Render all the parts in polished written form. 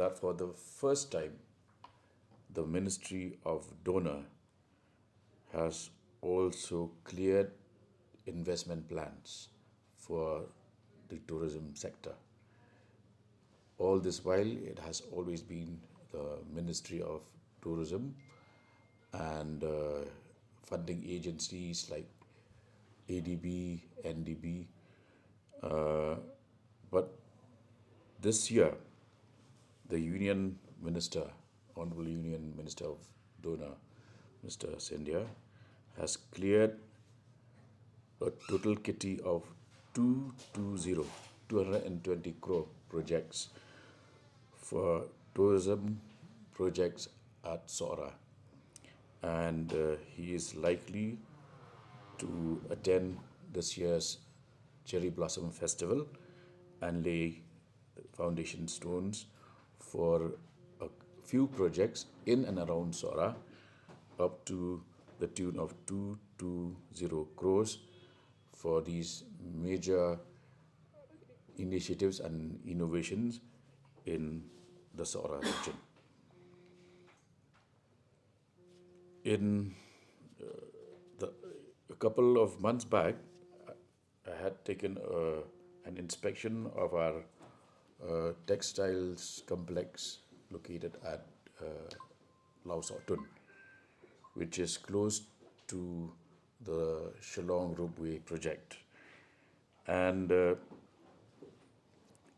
that for the first time, the Ministry of DoNER has also cleared investment plans for the tourism sector. All this while, it has always been the Ministry of Tourism and funding agencies like ADB, NDB. But this year, the Union Minister, Honorable Union Minister of DoNER, Mr. Scindia, has cleared a total kitty of 220 crore projects for tourism projects at SOHRA. And he is likely to attend this year's Cherry Blossom Festival and lay foundation stones for a few projects in and around SOHRA up to the tune of 220 crores for these major initiatives and innovations in the SOHRA region. In a couple of months back, I had taken an inspection of our textiles complex located at Lau Sau Tun, which is close to the Shillong Roadway project. And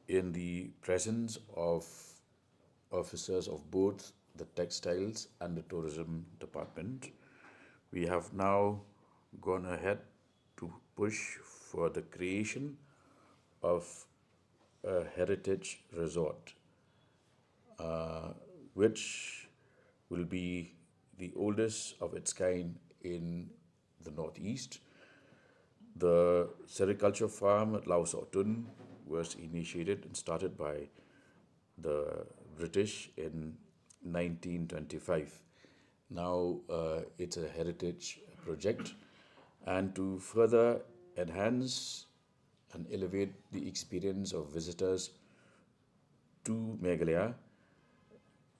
in the presence of officers of both the textiles and the tourism department, we have now gone ahead to push for the creation of a heritage resort, which will be the oldest of its kind in the Northeast. The sericulture farm at Lau Sau Tun was initiated and started by the British in 1925. Now it's a heritage project, and to further enhance and elevate the experience of visitors to Meghalaya,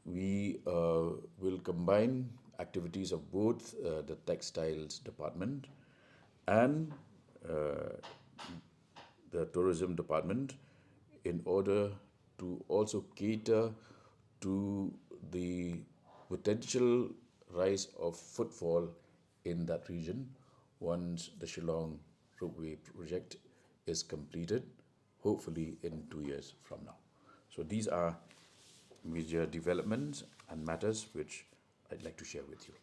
we will combine activities of both the textiles department and the tourism department in order to also cater to the potential rise of footfall in that region once the Shillong Roadway project is completed, hopefully in 2 years from now. So these are major developments and matters which I'd like to share with you.